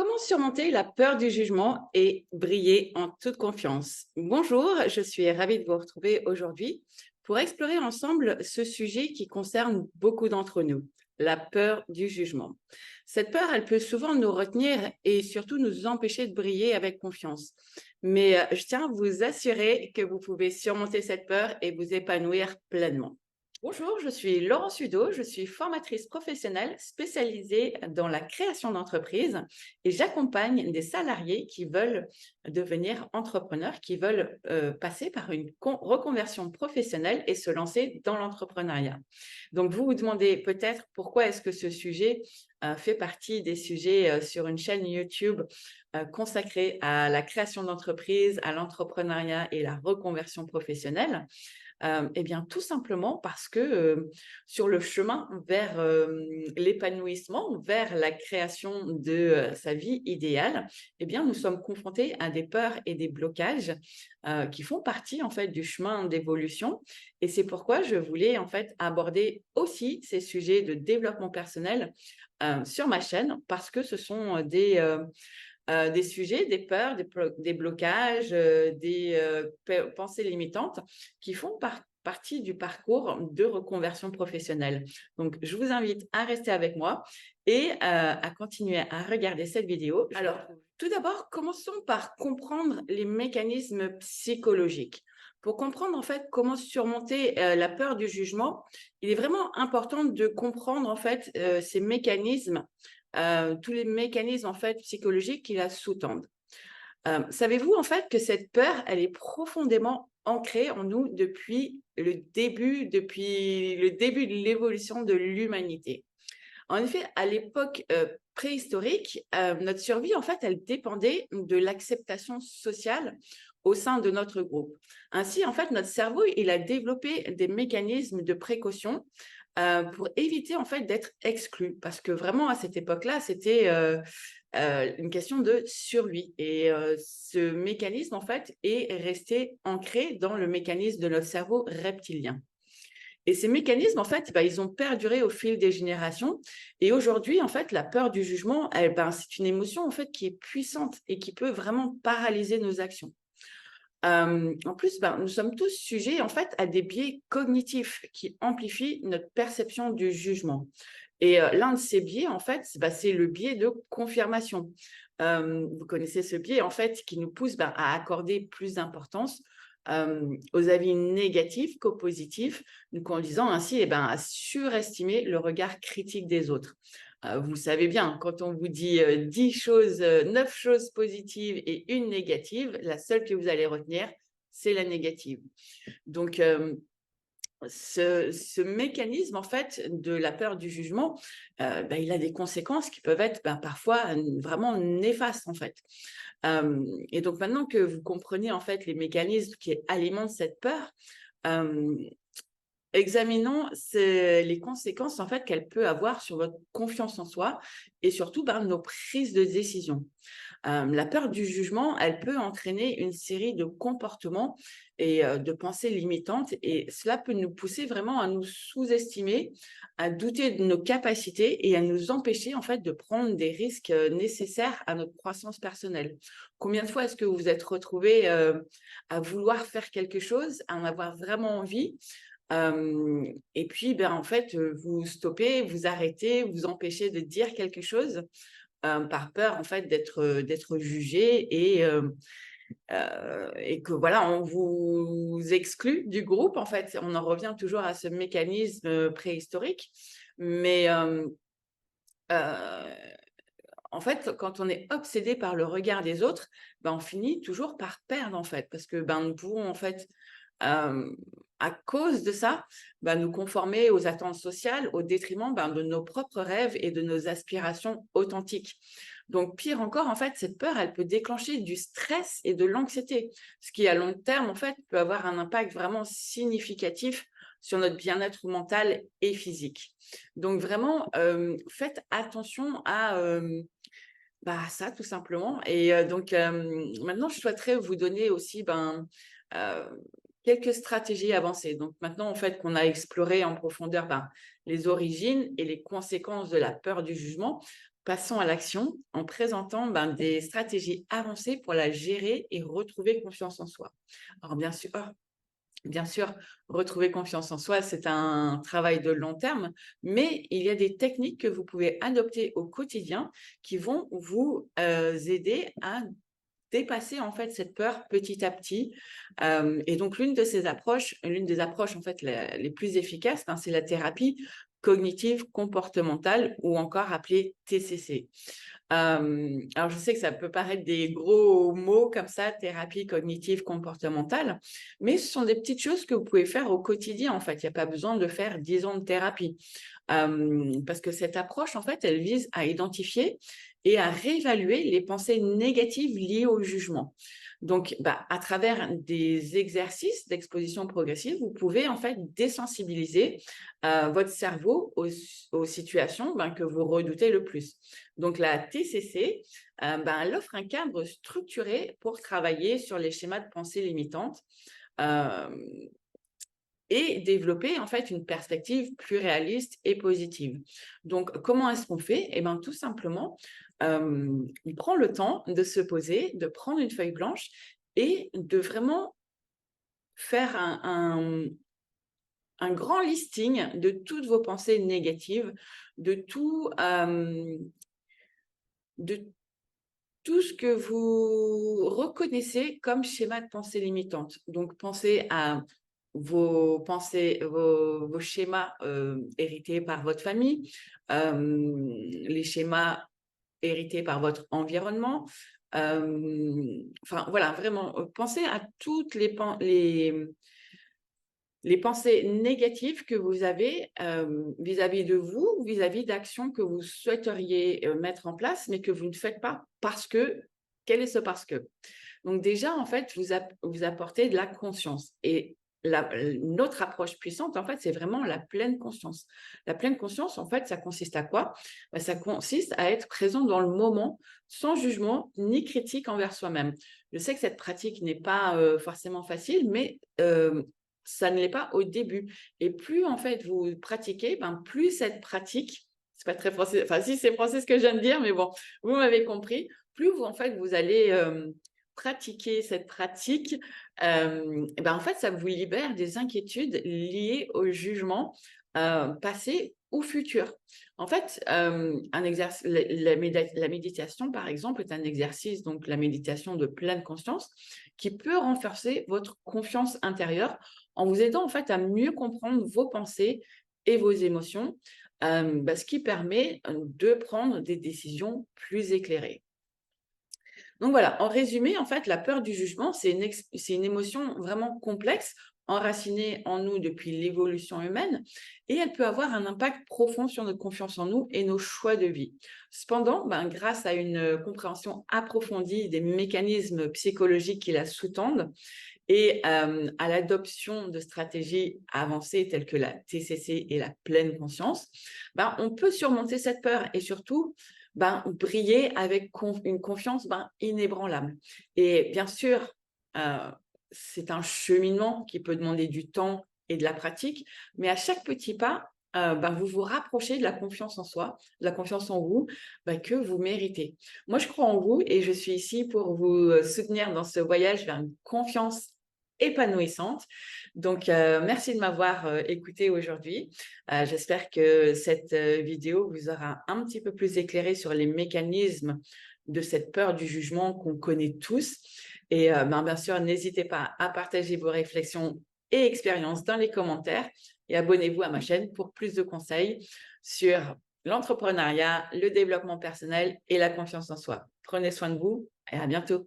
Comment surmonter la peur du jugement et briller en toute confiance? Bonjour, je suis ravie de vous retrouver aujourd'hui pour explorer ensemble ce sujet qui concerne beaucoup d'entre nous, la peur du jugement. Cette peur, elle peut souvent nous retenir et surtout nous empêcher de briller avec confiance. Mais je tiens à vous assurer que vous pouvez surmonter cette peur et vous épanouir pleinement. Bonjour, je suis Laurence Hudeau, je suis formatrice professionnelle spécialisée dans la création d'entreprises et j'accompagne des salariés qui veulent devenir entrepreneurs, qui veulent passer par une reconversion professionnelle et se lancer dans l'entrepreneuriat. Donc, vous vous demandez peut-être pourquoi est-ce que ce sujet fait partie des sujets sur une chaîne YouTube consacrée à la création d'entreprises, à l'entrepreneuriat et la reconversion professionnelle. Eh bien, tout simplement parce que sur le chemin vers l'épanouissement, vers la création de sa vie idéale, eh bien, nous sommes confrontés à des peurs et des blocages qui font partie en fait du chemin d'évolution. Et c'est pourquoi je voulais en fait aborder aussi ces sujets de développement personnel sur ma chaîne parce que ce sont des sujets, des peurs, des blocages, des pensées limitantes qui font partie du parcours de reconversion professionnelle. Donc, je vous invite à rester avec moi et à continuer à regarder cette vidéo. Alors, tout d'abord, commençons par comprendre les mécanismes psychologiques. Pour comprendre en fait comment surmonter la peur du jugement, il est vraiment important de comprendre en fait ces mécanismes, tous les mécanismes en fait psychologiques qui la sous-tendent. Savez-vous en fait que cette peur, elle est profondément ancrée en nous depuis le début de l'évolution de l'humanité. En effet, à l'époque préhistorique, notre survie, en fait, elle dépendait de l'acceptation sociale au sein de notre groupe. Ainsi, en fait, notre cerveau, il a développé des mécanismes de précaution pour éviter, en fait, d'être exclu. Parce que vraiment, à cette époque-là, c'était une question de survie. Et ce mécanisme, en fait, est resté ancré dans le mécanisme de notre cerveau reptilien. Et ces mécanismes, en fait, ils ont perduré au fil des générations. Et aujourd'hui, en fait, la peur du jugement, c'est une émotion, en fait, qui est puissante et qui peut vraiment paralyser nos actions. En plus, nous sommes tous sujets, en fait, à des biais cognitifs qui amplifient notre perception du jugement. Et l'un de ces biais, en fait, c'est le biais de confirmation. Vous connaissez ce biais, en fait, qui nous pousse à accorder plus d'importance aux avis négatifs qu'aux positifs, donc en disant ainsi à surestimer le regard critique des autres. Vous le savez bien, quand on vous dit 10 choses, 9 choses positives et une négative, la seule que vous allez retenir, c'est la négative. Donc, ce mécanisme, en fait, de la peur du jugement, il a des conséquences qui peuvent être parfois vraiment néfastes, en fait. Et donc, maintenant que vous comprenez, en fait, les mécanismes qui alimentent cette peur, examinons les conséquences, en fait, qu'elle peut avoir sur votre confiance en soi et surtout nos prises de décision. La peur du jugement, elle peut entraîner une série de comportements et de pensées limitantes et cela peut nous pousser vraiment à nous sous-estimer, à douter de nos capacités et à nous empêcher, en fait, de prendre des risques nécessaires à notre croissance personnelle. Combien de fois est-ce que vous vous êtes retrouvé à vouloir faire quelque chose, à en avoir vraiment envie, et puis, en fait, vous stoppez, vous arrêtez, vous empêchez de dire quelque chose par peur, en fait, d'être jugé et que voilà, on vous exclut du groupe. En fait, on en revient toujours à ce mécanisme préhistorique. Mais en fait, quand on est obsédé par le regard des autres, on finit toujours par perdre, en fait, parce que nous pouvons, en fait, à cause de ça, nous conformer aux attentes sociales au détriment de nos propres rêves et de nos aspirations authentiques. Donc, pire encore, en fait, cette peur, elle peut déclencher du stress et de l'anxiété, ce qui, à long terme, en fait, peut avoir un impact vraiment significatif sur notre bien-être mental et physique. Donc, vraiment, faites attention à ça, tout simplement. Et donc, maintenant, je souhaiterais vous donner aussi euh, quelques stratégies avancées. Donc, maintenant, en fait, qu'on a exploré en profondeur les origines et les conséquences de la peur du jugement, Passons à l'action en présentant des stratégies avancées pour la gérer et retrouver confiance en soi. Alors bien sûr, retrouver confiance en soi, c'est un travail de long terme, mais il y a des techniques que vous pouvez adopter au quotidien qui vont vous aider à dépasser en fait cette peur petit à petit. Et donc l'une des approches en fait les plus efficaces, c'est la thérapie cognitive comportementale ou encore appelée TCC. Alors je sais que ça peut paraître des gros mots comme ça, thérapie cognitive comportementale, mais ce sont des petites choses que vous pouvez faire au quotidien en fait. Il n'y a pas besoin de faire 10 ans de thérapie. Parce que cette approche, en fait, elle vise à identifier et à réévaluer les pensées négatives liées au jugement. Donc, à travers des exercices d'exposition progressive, vous pouvez en fait désensibiliser votre cerveau aux situations que vous redoutez le plus. Donc, la TCC, elle offre un cadre structuré pour travailler sur les schémas de pensée limitantes. Et développer en fait une perspective plus réaliste et positive. Donc, comment est-ce qu'on fait? Eh bien, tout simplement, on prend le temps de se poser, de prendre une feuille blanche et de vraiment faire un grand listing de toutes vos pensées négatives, de de tout ce que vous reconnaissez comme schéma de pensée limitante. Donc, pensez à vos pensées, vos schémas hérités par votre famille, les schémas hérités par votre environnement. Enfin, voilà, vraiment, pensez à toutes les pensées négatives que vous avez vis-à-vis de vous, vis-à-vis d'actions que vous souhaiteriez mettre en place, mais que vous ne faites pas parce que, quel est ce parce que? Donc déjà, en fait, vous apportez de la conscience. Et notre approche puissante, en fait, c'est vraiment la pleine conscience. La pleine conscience, en fait, ça consiste à quoi? Ça consiste à être présent dans le moment, sans jugement ni critique envers soi-même. Je sais que cette pratique n'est pas forcément facile, mais ça ne l'est pas au début. Et plus, en fait, vous pratiquez, plus cette pratique, c'est pas très français, enfin si, c'est français ce que je viens de dire, mais bon, vous m'avez compris, plus vous, en fait, vous allez pratiquer cette pratique, en fait, ça vous libère des inquiétudes liées au jugement passé ou futur. En fait, la méditation, par exemple, est un exercice, donc la méditation de pleine conscience, qui peut renforcer votre confiance intérieure en vous aidant en fait à mieux comprendre vos pensées et vos émotions, ce qui permet de prendre des décisions plus éclairées. Donc voilà, en résumé, en fait, la peur du jugement, c'est une émotion vraiment complexe, enracinée en nous depuis l'évolution humaine, et elle peut avoir un impact profond sur notre confiance en nous et nos choix de vie. Cependant, grâce à une compréhension approfondie des mécanismes psychologiques qui la sous-tendent et à l'adoption de stratégies avancées telles que la TCC et la pleine conscience, on peut surmonter cette peur et surtout briller avec une confiance inébranlable. Et bien sûr, c'est un cheminement qui peut demander du temps et de la pratique, mais à chaque petit pas, vous vous rapprochez de la confiance en soi, de la confiance en vous que vous méritez. Moi, je crois en vous et je suis ici pour vous soutenir dans ce voyage vers une confiance épanouissante. Donc, merci de m'avoir écouté aujourd'hui. J'espère que cette vidéo vous aura un petit peu plus éclairé sur les mécanismes de cette peur du jugement qu'on connaît tous. Et bien sûr, n'hésitez pas à partager vos réflexions et expériences dans les commentaires et abonnez-vous à ma chaîne pour plus de conseils sur l'entrepreneuriat, le développement personnel et la confiance en soi. Prenez soin de vous et à bientôt.